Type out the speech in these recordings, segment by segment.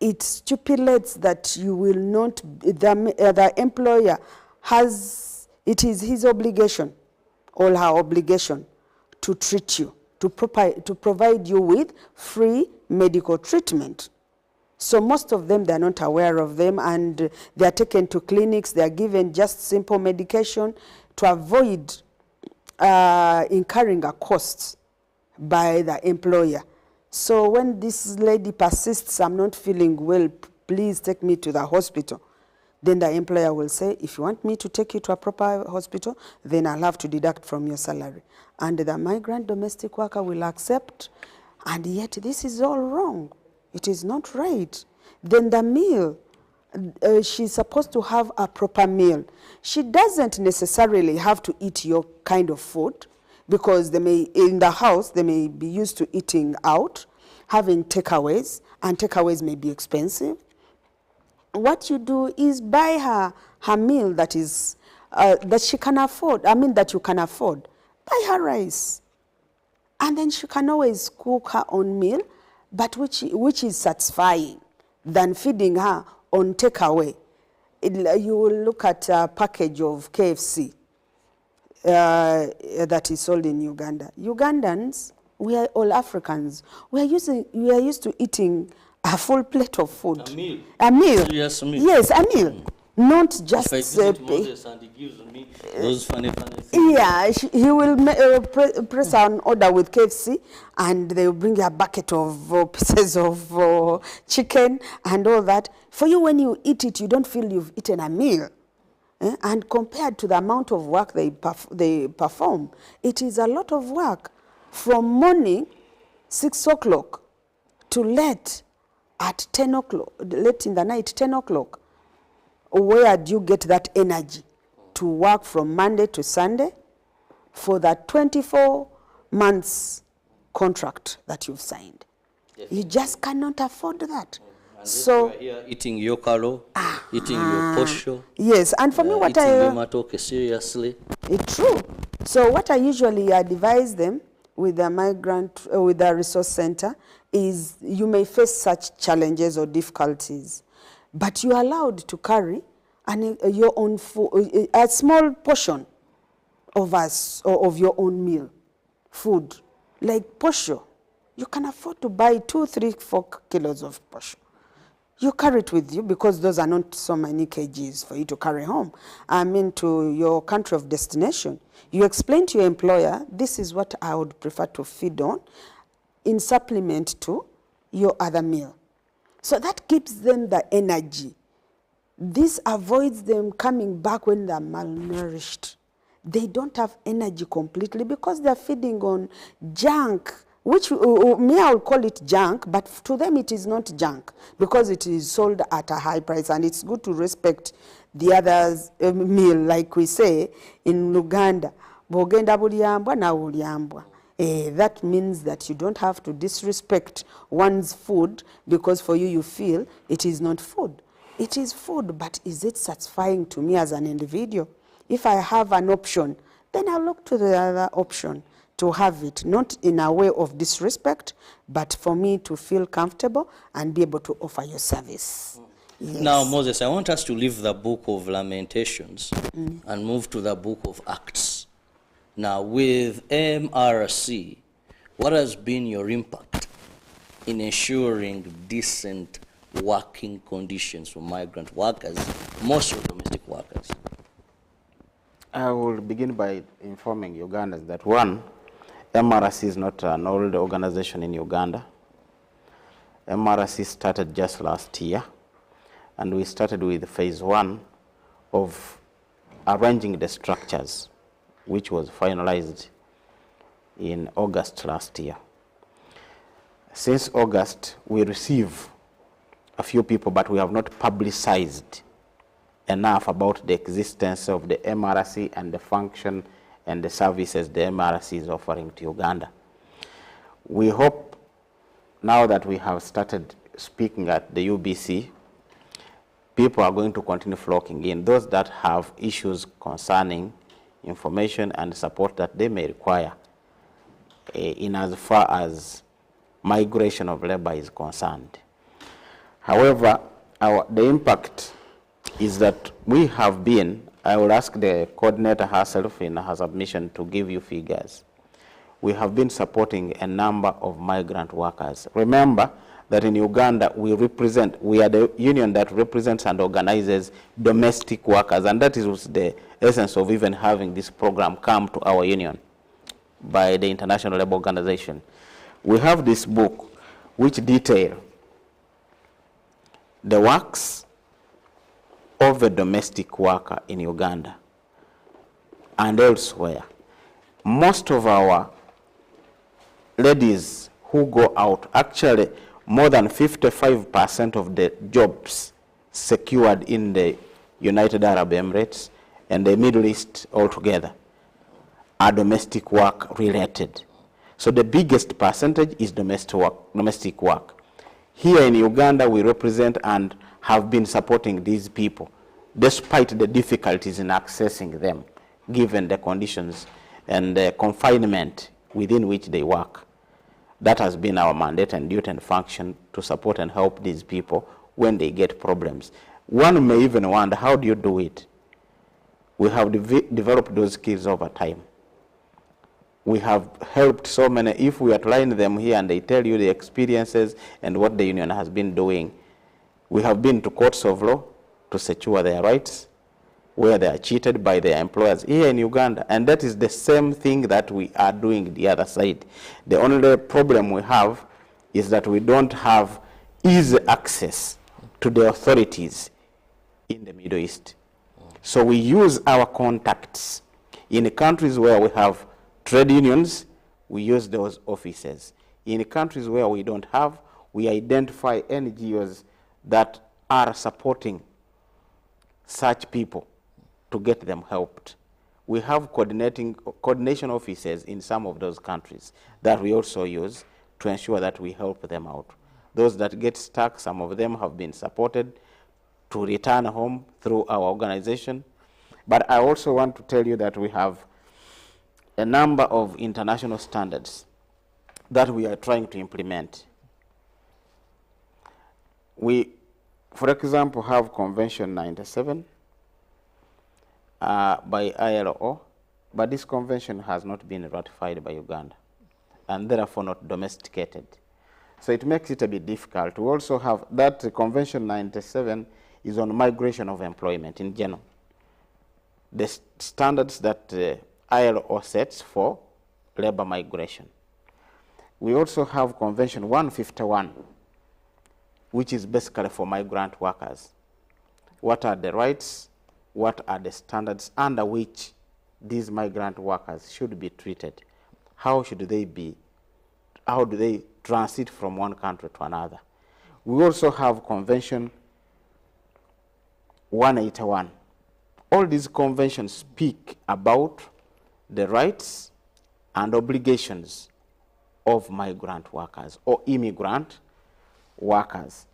it stipulates that you will not, the employer has, it is his obligation or her obligation to treat you, to provide you with free medical treatment. So most of them, they're not aware of them, and they're taken to clinics, they're given just simple medication to avoid incurring a cost by the employer. So when this lady persists, I'm not feeling well, please take me to the hospital, then the employer will say, if you want me to take you to a proper hospital, then I'll have to deduct from your salary. And the migrant domestic worker will accept, and yet this is all wrong. It is not right. Then the meal, she's supposed to have a proper meal. She doesn't necessarily have to eat your kind of food, because they may, in the house, they may be used to eating out, having takeaways, and takeaways may be expensive. What you do is buy her meal that is, that she can afford, that you can afford. Buy her rice. And then she can always cook her own meal, but which is satisfying than feeding her on takeaway. You will look at a package of KFC that is sold in Uganda. Ugandans, we are all Africans. We are used to eating a full plate of food. A meal. A meal. Yes, a meal. Yes, a meal. Not just. If I visit Moses and he gives me those funny things. Yeah, he will press an order with KFC, and they will bring you a bucket of pieces of chicken and all that. For you, when you eat it, you don't feel you've eaten a meal. And compared to the amount of work they perform, it is a lot of work. From morning, 6 o'clock, to late at 10 o'clock, late in the night, 10 o'clock. Where do you get that energy to work from Monday to Sunday for that 24 months contract that you've signed? Yes. You just cannot afford that. So you are here eating your kalo, eating your posho. Yes, and for me, what seriously. It's true. So what I usually advise them with the migrant, with the resource center, is you may face such challenges or difficulties, but you are allowed to carry your own food, a small portion of your own meal, food, like posho. You can afford to buy 2, 3, 4 kilos of posho. You carry it with you, because those are not so many kgs for you to carry home. To your country of destination. You explain to your employer, this is what I would prefer to feed on in supplement to your other meal. So that gives them the energy. This avoids them coming back when they're malnourished. They don't have energy completely because they're feeding on junk, which me, I will call it junk, but to them it is not junk because it is sold at a high price, and it's good to respect the other's meal, like we say in Uganda. Bogenda buliambwa na uliambwa. That means that you don't have to disrespect one's food because for you, you feel it is not food. It is food, but is it satisfying to me as an individual? If I have an option, then I'll look to the other option to have it, not in a way of disrespect, but for me to feel comfortable and be able to offer your service. Yes. Now, Moses, I want us to leave the book of Lamentations and move to the book of Acts. Now, with MRC, what has been your impact in ensuring decent working conditions for migrant workers, mostly domestic workers? I will begin by informing Ugandans that, one, MRC is not an old organization in Uganda. MRC started just last year, and we started with phase 1 of arranging the structures, which was finalized in August last year. Since August, we receive a few people, but we have not publicized enough about the existence of the MRC and the function and the services the MRC is offering to Uganda. We hope now that we have started speaking at the UBC, people are going to continue flocking in. Those that have issues concerning information and support that they may require in as far as migration of labor is concerned. However, the impact is that we have been, I will ask the coordinator herself in her submission to give you figures. We have been supporting a number of migrant workers. Remember that in Uganda, we are the union that represents and organizes domestic workers, and that is the essence of even having this program come to our union by the International Labour Organization. We have this book which detail the works of a domestic worker in Uganda and elsewhere. Most of our ladies who go out, actually more than 55% of the jobs secured in the United Arab Emirates and the Middle East altogether are domestic work related. So the biggest percentage is domestic work. Here in Uganda, we represent and have been supporting these people, despite the difficulties in accessing them, given the conditions and the confinement within which they work. That has been our mandate and duty and function, to support and help these people when they get problems. One may even wonder, how do you do it? We have developed those skills over time. We have helped so many. If we outline them here and they tell you the experiences and what the union has been doing, we have been to courts of law to secure their rights where they are cheated by their employers here in Uganda. And that is the same thing that we are doing the other side. The only problem we have is that we don't have easy access to the authorities in the Middle East. So we use our contacts. In countries where we have trade unions, we use those offices. In countries where we don't have, we identify NGOs that are supporting such people to get them helped. We have coordination offices in some of those countries that we also use to ensure that we help them out. Those that get stuck, some of them have been supported to return home through our organization. But I also want to tell you that we have a number of international standards that we are trying to implement. We, for example, have Convention 97 by ILO, but this convention has not been ratified by Uganda and therefore not domesticated. So it makes it a bit difficult. We also have that Convention 97 is on migration of employment in general. The standards that ILO sets for labor migration. We also have Convention 151, which is basically for migrant workers. What are the rights? What are the standards under which these migrant workers should be treated? How should they be? How do they transit from one country to another? We also have Convention 181. All these conventions speak about the rights and obligations of migrant workers or immigrant workers.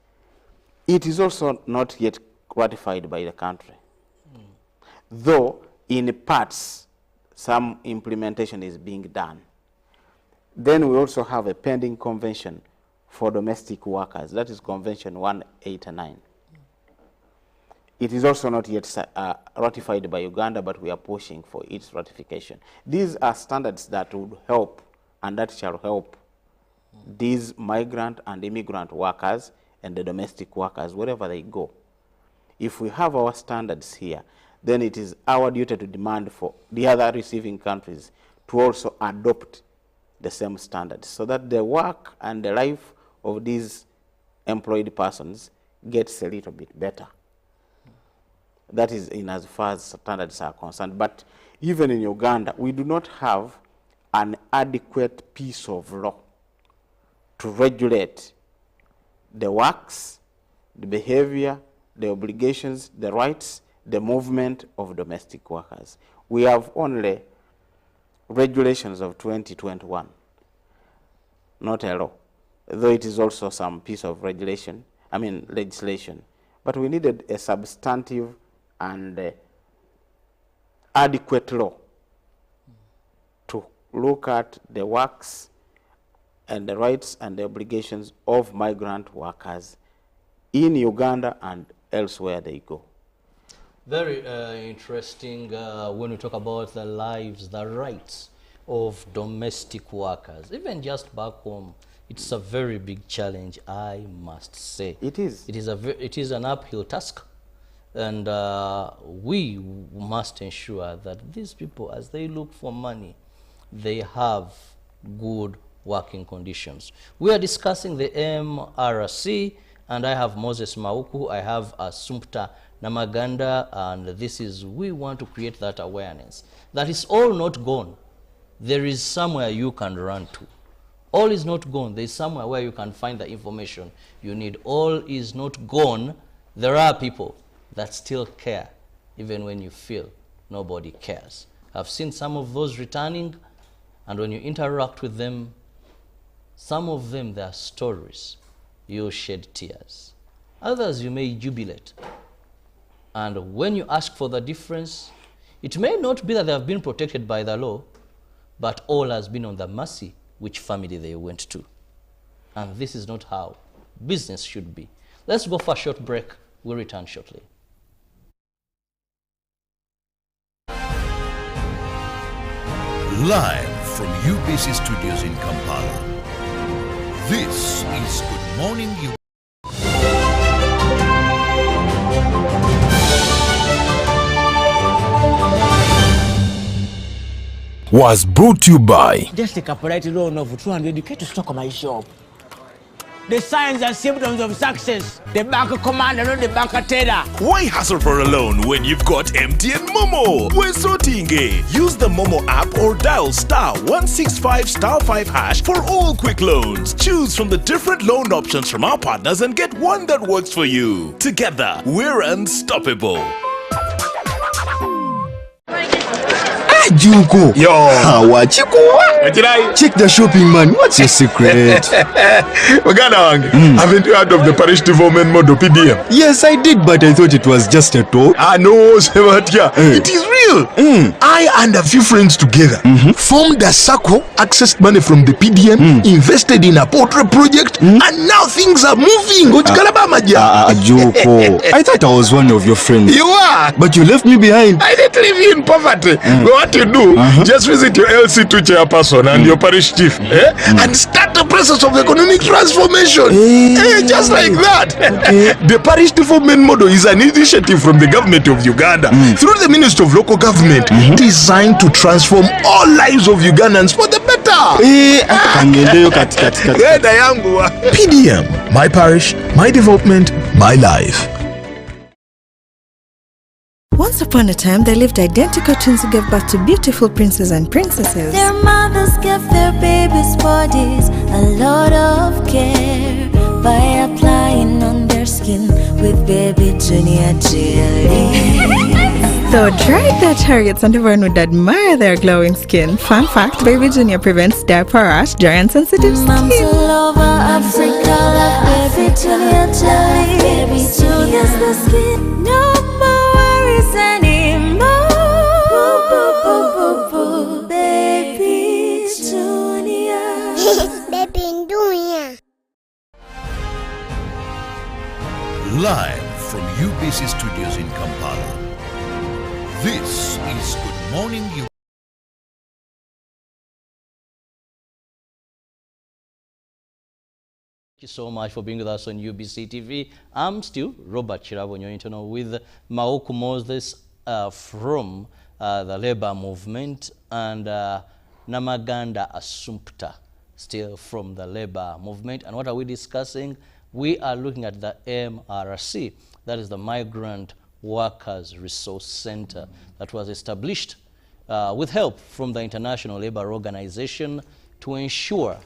It is also not yet ratified by the country, though in parts some implementation is being done. Then we also have a pending convention for domestic workers. That is Convention 189. It is also not yet ratified by Uganda, but we are pushing for its ratification. These are standards that would help and that shall help these migrant and immigrant workers and the domestic workers wherever they go. If we have our standards here, then it is our duty to demand for the other receiving countries to also adopt the same standards so that the work and the life of these employed persons gets a little bit better. That is in as far as standards are concerned. But even in Uganda, we do not have an adequate piece of law to regulate the works, the behavior, the obligations, the rights, the movement of domestic workers. We have only regulations of 2021, not a law, though it is also some piece of legislation. But we needed a substantive and adequate law to look at the works and the rights and the obligations of migrant workers in Uganda and elsewhere they go. Very interesting when we talk about the lives, the rights of domestic workers. Even just back home, it's a very big challenge, I must say. It is. It is an uphill task. And we must ensure that these people, as they look for money, they have good working conditions. We are discussing the MRC, and I have Moses Mauku, I have Assumpta Namaganda, and this is, we want to create that awareness that it's all not gone. There is somewhere you can run to. All is not gone. There is somewhere where you can find the information you need. All is not gone. There are people that still care, even when you feel nobody cares. I've seen some of those returning, and when you interact with them, some of them, their stories, you shed tears. Others, you may jubilate. And when you ask for the difference, it may not be that they have been protected by the law, but all has been on the mercy which family they went to. And this is not how business should be. Let's go for a short break. We'll return shortly. Live from UBC Studios in Kampala, this is Good Morning Uganda. Was brought to you by just take a polite loan of 200k to stock my shop. The signs and symptoms of success. The bank commander, not the bank teller. Why hustle for a loan when you've got MTN Momo? We're sorting it. Use the Momo app or dial *165*5# for all quick loans. Choose from the different loan options from our partners and get one that works for you. Together, we're unstoppable. Junko. Yo. Wachikuwa. Check the shopping, man. What's your secret? Haven't you heard of the parish development model PDM? Yes, I did, but I thought it was just a talk. No, Sebatia. It is real. I and a few friends together formed a circle, accessed money from the PDM, invested in a poultry project, and now things are moving. Junko. I thought I was one of your friends. You are. But you left me behind. I didn't leave you in poverty. What you do, just visit your LC2 chairperson and your parish chief and start the process of economic transformation. Just like that. The parish development model is an initiative from the government of Uganda through the Ministry of Local Government designed to transform all lives of Ugandans for the better. PDM, my parish, my development, my life. Once upon a time, there lived identical twins who gave birth to beautiful princes and princesses. Their mothers gave their babies' bodies a lot of care by applying on their skin with baby Junior jelly. Though dried their chariots and everyone would admire their glowing skin. Fun fact, baby Junior prevents diaper rash, dry and sensitive skin. Moms all over Africa love baby Junior jelly. Baby Junior the skin, no more worries anymore. Baby Junior. Baby Junior. Live from UBC Studios in Kampala, this is Good Morning Uganda. Thank you so much for being with us on UBC TV. I'm still Robert Chirabonyo Internal with Mauku Moses from the Labour Movement and Namaganda Assumpta still from the Labour Movement. And what are we discussing? We are looking at the MRC, that is the Migrant Workers Resource Center that was established with help from the International Labour Organization to ensure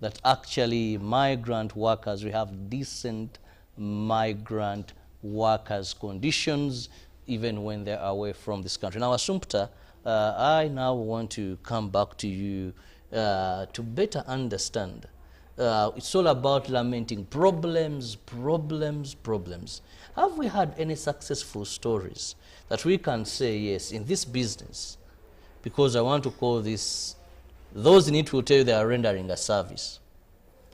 that actually migrant workers, we have decent migrant workers conditions even when they're away from this country. Now, Assumpta, I now want to come back to you to better understand. It's all about lamenting problems. Have we had any successful stories that we can say, yes, in this business, because I want to call this, those in it will tell you they are rendering a service.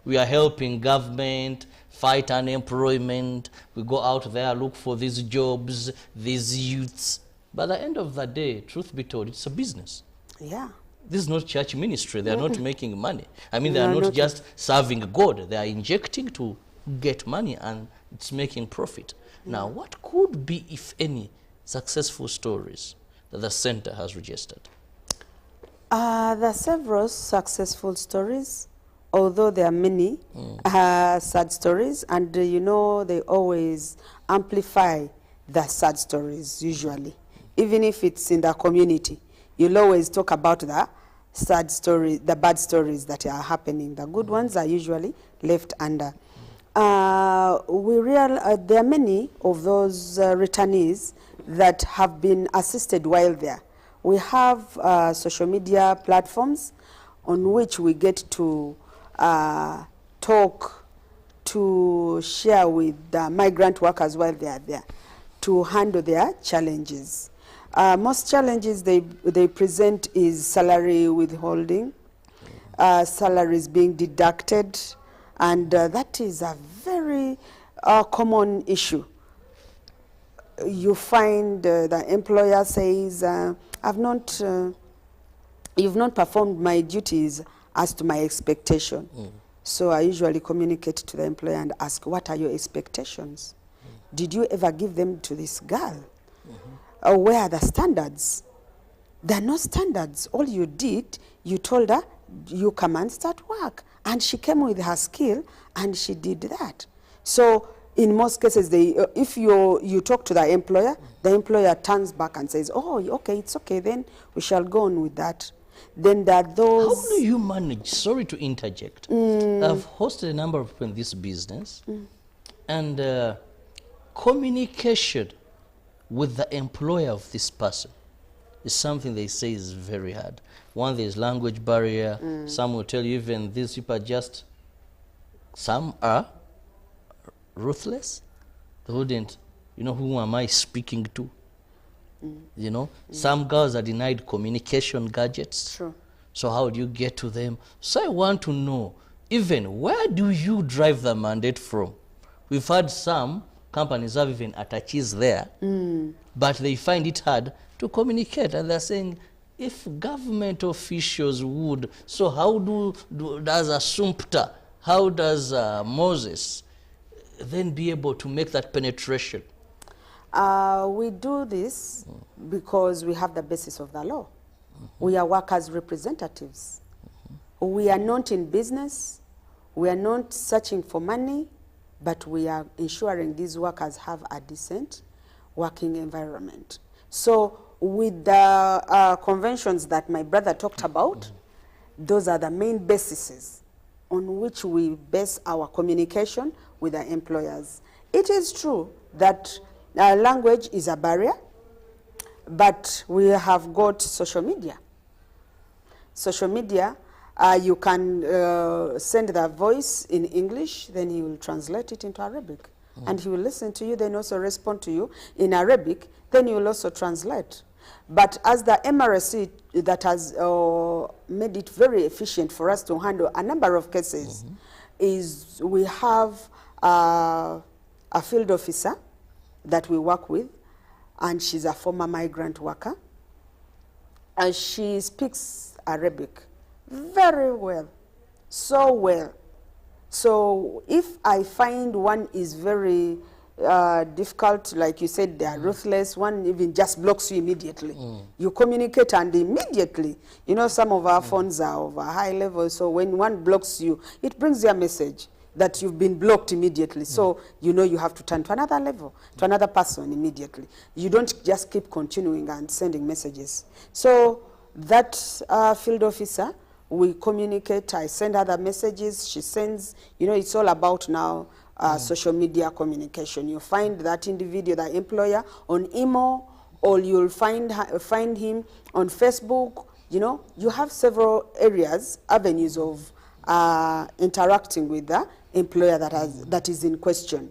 We are helping government fight unemployment, we go out there, look for these jobs, these youths. But at the end of the day, truth be told, it's a business. Yeah. This is not church ministry. They are not making money. I mean, they are not just serving God. They are injecting to get money, and it's making profit. Now, what could be, if any, successful stories that the center has registered? There are several successful stories, although there are many sad stories, and you know, they always amplify the sad stories usually. Even if it's in the community, you'll always talk about the sad stories, the bad stories that are happening. The good ones are usually left under. There are many of those returnees that have been assisted while there. We have social media platforms on which we get to talk, to share with the migrant workers while they are there, to handle their challenges. Most challenges they present is salary withholding, salaries being deducted, and that is a very common issue. You find the employer says, you've not performed my duties as to my expectation. So I usually communicate to the employer and ask, what are your expectations? Did you ever give them to this girl? Or where are the standards? There are no standards. All you did, you told her, you come and start work. And she came with her skill, and she did that. So in most cases, if you talk to the employer turns back and says, oh, okay, it's okay, then we shall go on with that. Then there are those... How do you manage? Sorry to interject. I've hosted a number of people in this business, and communication with the employer of this person is something they say is very hard. One, there's language barrier. Some will tell you even these people are just, some are ruthless. They wouldn't, you know, who am I speaking to? You know, some girls are denied communication gadgets. True. So how do you get to them? So I want to know, even where do you drive the mandate from? We've had some companies have even attaches there, but they find it hard to communicate, and they're saying, if government officials would, so how does a Sumpta, how does Moses then be able to make that penetration? We do this because we have the basis of the law. We are workers' representatives. We are not in business. We are not searching for money, but we are ensuring these workers have a decent working environment. So with the conventions that my brother talked about, those are the main bases on which we base our communication with the employers. It is true that language is a barrier, but we have got social media. Social media, you can send the voice in English, then he will translate it into Arabic. And he will listen to you, then also respond to you in Arabic, then you will also translate. But as the MRC that has made it very efficient for us to handle a number of cases, is we have a field officer that we work with, and she's a former migrant worker. And she speaks Arabic very well, so well. So if I find one is very difficult, like you said, they are ruthless, one even just blocks you immediately. You communicate and immediately, you know, some of our phones are of a high level, so when one blocks you, it brings you a message that you've been blocked immediately. So you know you have to turn to another level, to another person immediately. You don't just keep continuing and sending messages. So that field officer, we communicate, I send her the messages, she sends, you know, it's all about now social media communication. You find that individual, the employer, on email, or you'll find him on Facebook. You know, you have several avenues of interacting with the employer that is in question.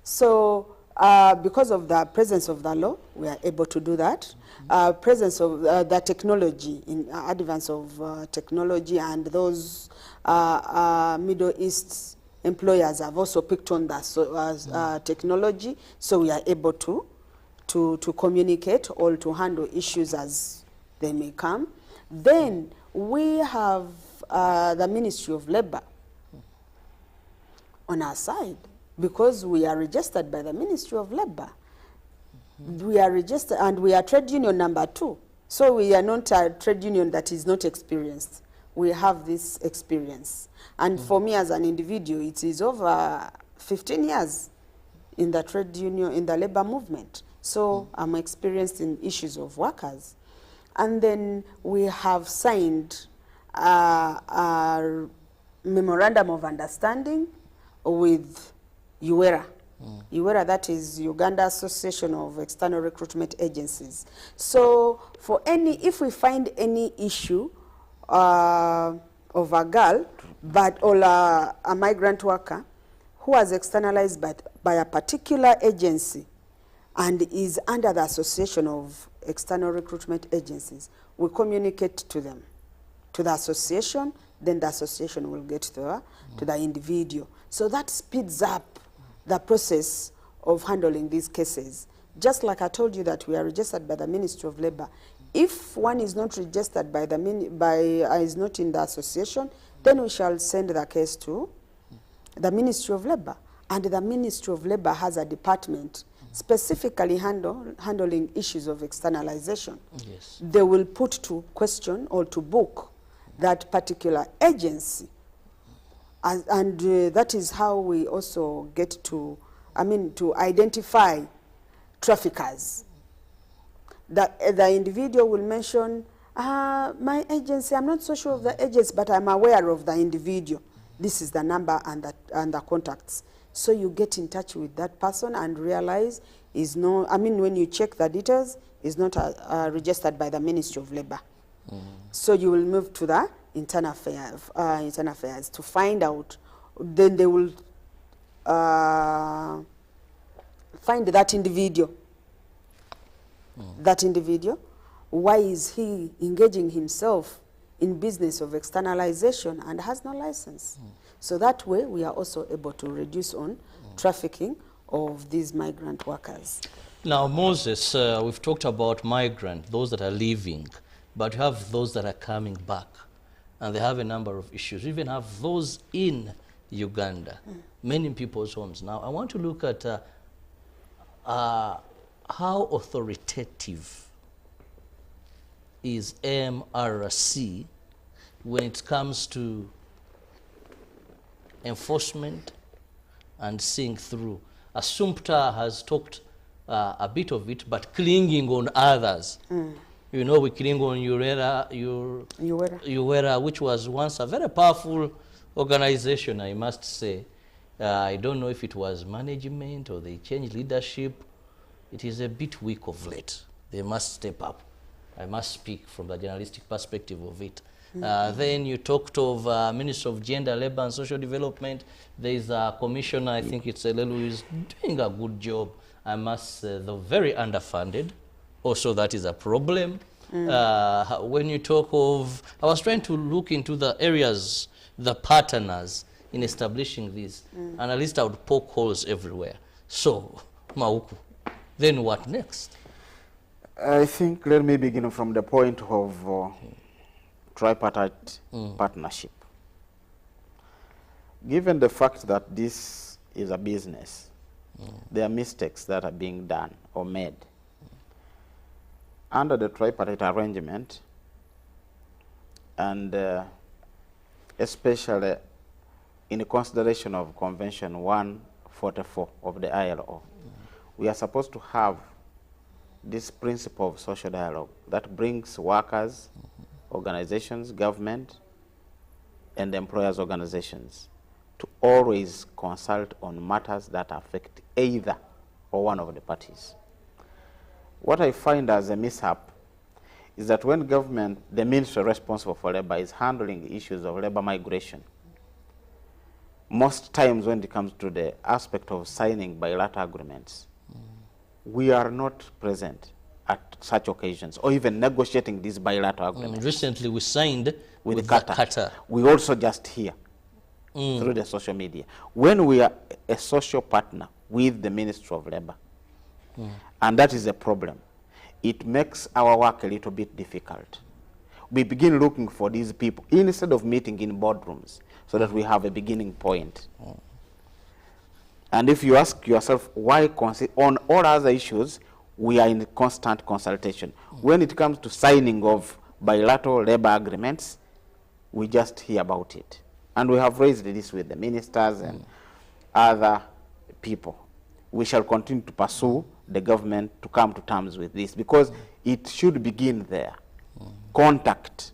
So because of the presence of the law, we are able to do that. Presence of the technology, in advance of technology, and those Middle East employers have also picked on that technology, so we are able to communicate or to handle issues as they may come. Then we have the Ministry of Labor on our side, because we are registered by the Ministry of Labor. We are registered, and we are trade union number 2. So we are not a trade union that is not experienced. We have this experience. And for me as an individual, it is over 15 years in the trade union, in the labor movement. So I'm experienced in issues of workers. And then we have signed a memorandum of understanding with UWERA. UWERA, that is Uganda Association of External Recruitment Agencies. So for if we find any issue of a girl or a migrant worker who was externalized by a particular agency and is under the Association of External Recruitment Agencies, we communicate to them, to the association, then the association will get to the individual. So that speeds up the process of handling these cases. Just like I told you that we are registered by the Ministry of Labor. If one is not registered by is not in the association, then we shall send the case to the Ministry of Labor. And the Ministry of Labor has a department specifically handling issues of externalization. Yes. They will put to question or to book that particular agency. And that is how we also get to identify traffickers. The individual will mention, my agency, I'm not so sure of the agency, but I'm aware of the individual. This is the number and the contacts. So you get in touch with that person and realize when you check the details, is not registered by the Ministry of Labor. So you will move to the internal affairs to find out. Then they will find that individual. That individual, why is he engaging himself in business of externalization and has no license? So that way we are also able to reduce on trafficking of these migrant workers. Now, Moses, we've talked about migrant, those that are leaving, but you have those that are coming back, and they have a number of issues. We even have those in Uganda, many in people's homes. Now, I want to look at how authoritative is MRC when it comes to enforcement and seeing through. Assumpta has talked a bit of it, but clinging on others. You know, we cling on UWERA, which was once a very powerful organization, I must say. I don't know if it was management or they changed leadership. It is a bit weak of late. They must step up. I must speak from the journalistic perspective of it. Then you talked of Minister of Gender, Labour and Social Development. There is a commissioner, I think it's Elelu, who is doing a good job. I must say, though very underfunded. Also, that is a problem. When you talk of, I was trying to look into the areas, the partners in establishing this, and at least I would poke holes everywhere. So, Mauku, then what next? I think let me begin from the point of tripartite partnership. Given the fact that this is a business, there are mistakes that are being done or made. Under the tripartite arrangement, and especially in consideration of Convention 144 of the ILO, we are supposed to have this principle of social dialogue that brings workers, organizations, government, and employers' organizations to always consult on matters that affect either or one of the parties. What I find as a mishap is that when government, the ministry responsible for labor, is handling issues of labor migration, most times when it comes to the aspect of signing bilateral agreements, we are not present at such occasions or even negotiating these bilateral agreements. Recently we signed with Qatar. We also just hear. through the social media. When we are a social partner with the Ministry of Labor, and that is a problem, it makes our work a little bit difficult. We begin looking for these people instead of meeting in boardrooms so that we have a beginning point. And if you ask yourself why on all other issues, we are in constant consultation. When it comes to signing of bilateral labor agreements, we just hear about it. And we have raised this with the ministers and other people. We shall continue to pursue the government to come to terms with this because it should begin there. Contact.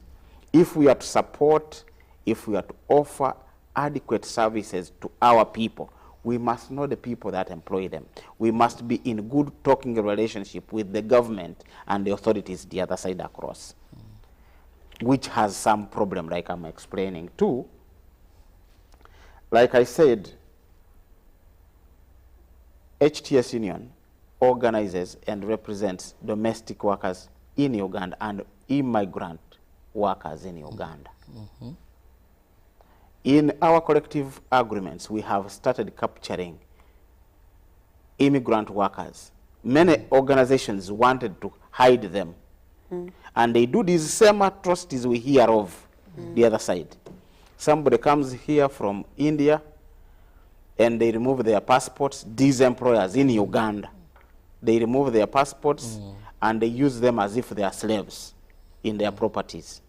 If we are to support, if we are to offer adequate services to our people, we must know the people that employ them. We must be in good talking relationship with the government and the authorities the other side across, which has some problem like I'm explaining too. Like I said, HTS Union organizes and represents domestic workers in Uganda and immigrant workers in Uganda. In our collective agreements, we have started capturing immigrant workers. Many organizations wanted to hide them. And they do these same atrocities we hear of the other side. Somebody comes here from India and they remove their passports. These employers in Uganda, they remove their passports and they use them as if they are slaves in their properties.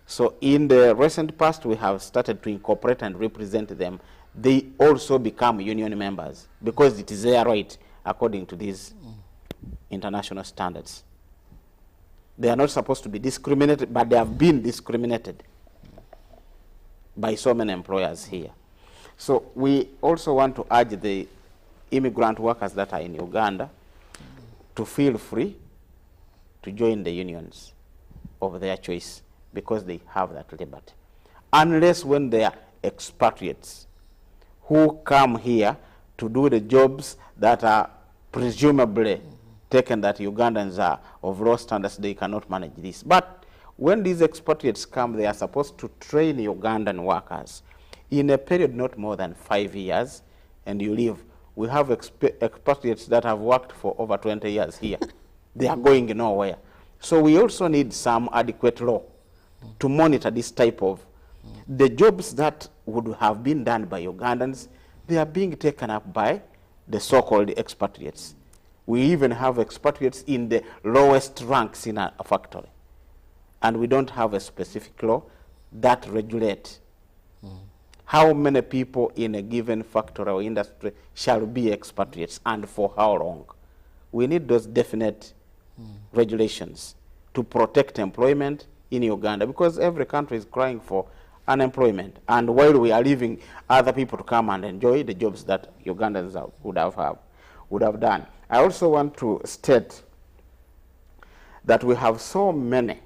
So in the recent past, we have started to incorporate and represent them. They also become union members because it is their right according to these international standards. They are not supposed to be discriminated, but they have been discriminated by so many employers here. So we also want to urge the immigrant workers that are in Uganda to feel free to join the unions of their choice because they have that liberty. Unless when they are expatriates who come here to do the jobs that are presumably taken that Ugandans are of low standards, they cannot manage this. But when these expatriates come, they are supposed to train Ugandan workers in a period not more than 5 years, and you leave. We have expatriates that have worked for over 20 years here. They are going nowhere. So we also need some adequate law to monitor this type of, the jobs that would have been done by Ugandans, they are being taken up by the so-called expatriates. We even have expatriates in the lowest ranks in a factory. And we don't have a specific law that regulates how many people in a given factory or industry shall be expatriates and for how long. We need those definite regulations to protect employment in Uganda, because every country is crying for unemployment. And while we are leaving other people to come and enjoy the jobs that Ugandans would have done. I also want to state that we have so many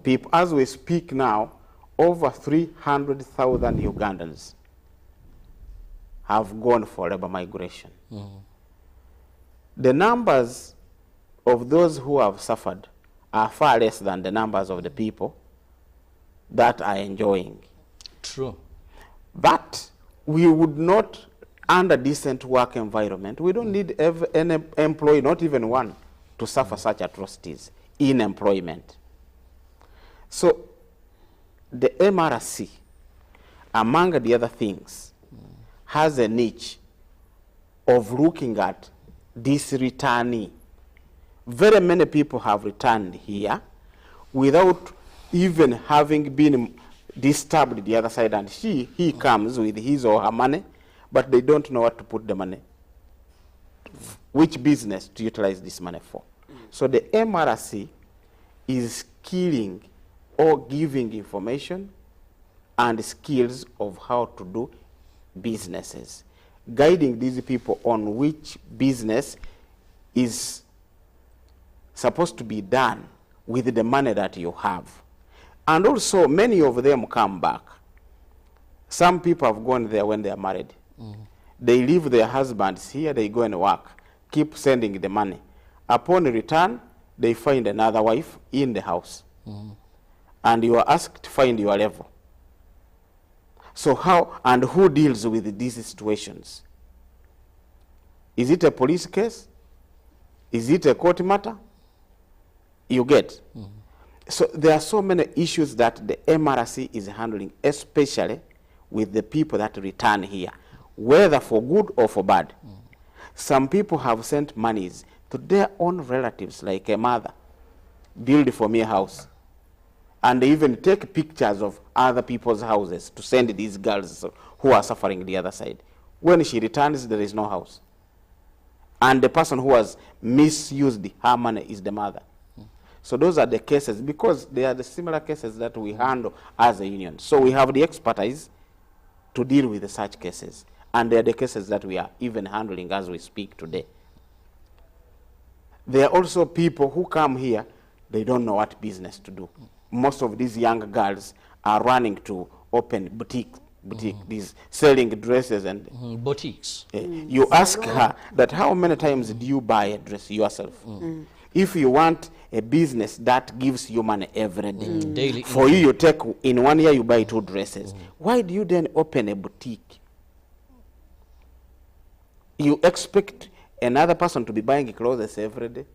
people, as we speak now, over 300,000 Ugandans have gone for labor migration. The numbers of those who have suffered are far less than the numbers of the people that are enjoying. True. But we would not, under decent work environment, we don't need any employee, not even one, to suffer such atrocities in employment. So the MRC, among the other things, has a niche of looking at this returnee. Very many people have returned here without even having been disturbed the other side, and he comes with his or her money, but they don't know what to put the money, which business to utilize this money for. So the MRC is skilling or giving information and skills of how to do businesses, guiding these people on which business is supposed to be done with the money that you have. And also, many of them come back. Some people have gone there when they are married. They leave their husbands here, they go and work, keep sending the money. Upon return, they find another wife in the house. And you are asked to find your level. So how and who deals with these situations? Is it a police case? Is it a court matter? You get? So there are so many issues that the MRC is handling, especially with the people that return here, whether for good or for bad. Some people have sent monies to their own relatives, like a mother, build for me a house. And they even take pictures of other people's houses to send these girls who are suffering the other side. When she returns, there is no house. And the person who has misused her money is the mother. So those are the cases, because they are the similar cases that we handle as a union. So we have the expertise to deal with such cases. And they are the cases that we are even handling as we speak today. There are also people who come here, they don't know what business to do. Most of these young girls are running to open boutique, these selling dresses and boutiques. You ask her that how many times do you buy a dress yourself? If you want a business that gives you money every day, daily for you, you take in 1 year you buy 2 dresses. Why do you then open a boutique? You expect another person to be buying clothes every day,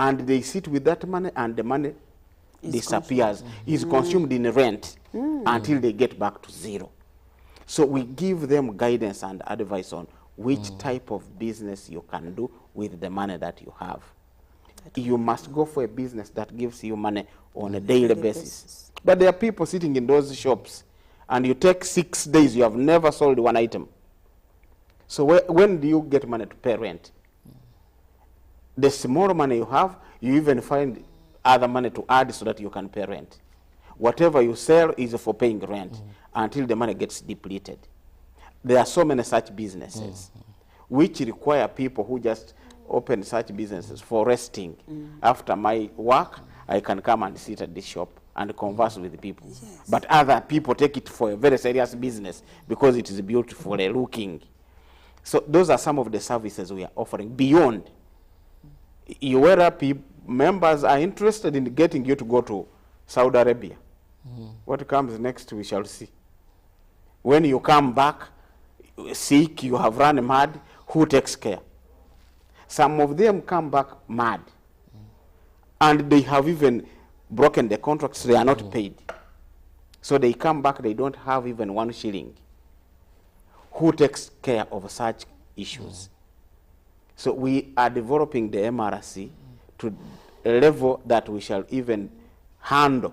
and they sit with that money, and the money disappears, is consumed in rent until they get back to zero. So we give them guidance and advice on which type of business you can do with the money that you have. You must go for a business that gives you money on a daily basis. But there are people sitting in those shops, and you take 6 days, you have never sold one item. So when do you get money to pay rent? The small money you have, you even find other money to add so that you can pay rent. Whatever you sell is for paying rent until the money gets depleted. There are so many such businesses which require people who just open such businesses for resting. After my work, I can come and sit at the shop and converse with the people. Yes. But other people take it for a very serious business because it is beautiful looking. So those are some of the services we are offering beyond. UWERA members are interested in getting you to go to Saudi Arabia. What comes next, we shall see. When you come back sick, you have run mad, who takes care? Some of them come back mad. And they have even broken the contracts, they are not paid. So they come back, they don't have even 1 shilling. Who takes care of such issues? So we are developing the MRC to a level that we shall even handle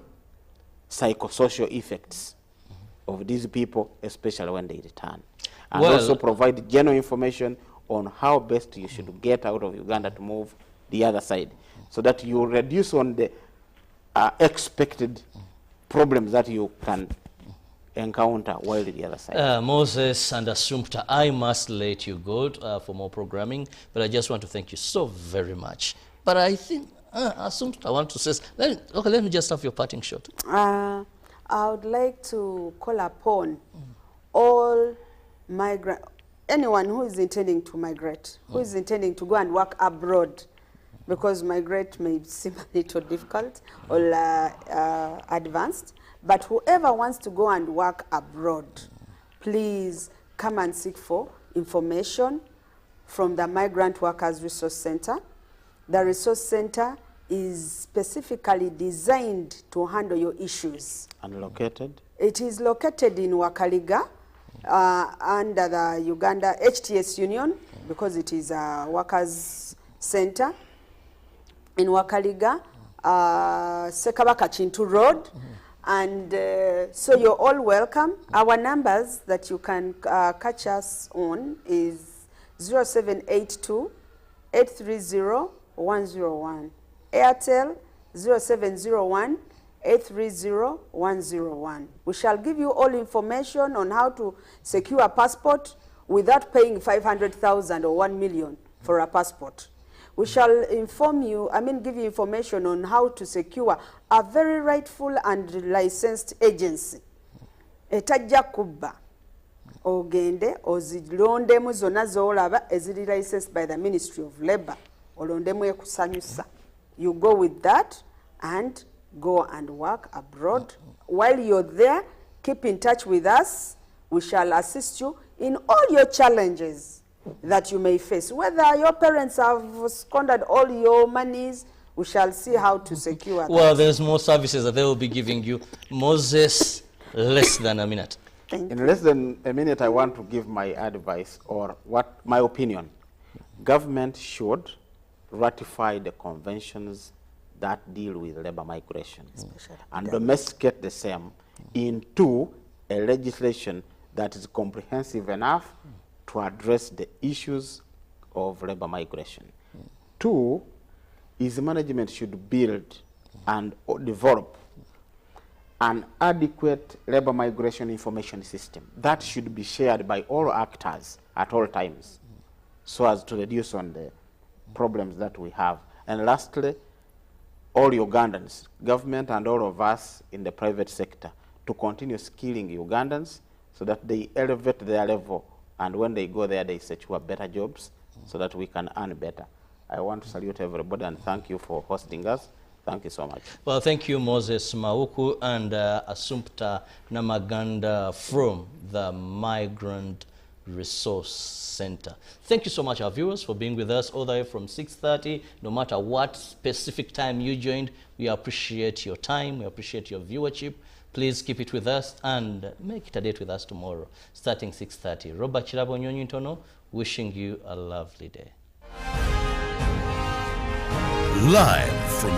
psychosocial effects of these people, especially when they return. And also provide general information on how best you should get out of Uganda to move the other side, so that you reduce on the expected problems that you can encounter while the other side. Moses and Assumpta, I must let you go for more programming, but I just want to thank you so very much. But I think, Assumpta, I want to say, let me just have your parting shot. I would like to call upon all migrant, anyone who is intending to migrate, who is intending to go and work abroad, because migrate may seem a little difficult or advanced, but whoever wants to go and work abroad, please come and seek for information from the Migrant Workers Resource Center. The Resource Center is specifically designed to handle your issues. And located? It is located in Wakaliga, under the Uganda HTS Union, because it is a workers' center. In Wakaliga, Sekabaka Chintu Road. And so you're all welcome. Our numbers that you can catch us on is 0782 830 101. Airtel 0701 830 101. We shall give you all information on how to secure a passport without paying 500,000 or 1 million for a passport. We shall inform you, give you information on how to secure a very rightful and licensed agency. Etajja kubba ogende ozilondemu zonna z'olaba eziri licensed by the Ministry of Labour. Olondemu ekusanyusa. You go with that and go and work abroad. While you're there, keep in touch with us. We shall assist you in all your challenges that you may face. Whether your parents have squandered all your monies, we shall see how to secure Well, that. there's more services that they will be giving you. Moses, less than a minute. In less than a minute, I want to give my advice or my opinion. Government should ratify the conventions that deal with labor migration and domesticate the same into a legislation that is comprehensive enough to address the issues of labor migration. Two, is management should build and develop an adequate labor migration information system that should be shared by all actors at all times so as to reduce on the problems that we have. And lastly, all Ugandans, government and all of us in the private sector, to continue skilling Ugandans so that they elevate their level, and when they go there, they secure better jobs so that we can earn better. I want to salute everybody and thank you for hosting us. Thank you so much. Well, thank you, Moses Mauku and Assumpta Namaganda from the Migrant Resource Center. Thank you so much, our viewers, for being with us all the way from 6:30. No matter what specific time you joined, we appreciate your time. We appreciate your viewership. Please keep it with us and make it a date with us tomorrow, starting 6:30. Robert Chirabo Nyonyi Ntono, wishing you a lovely day. Live from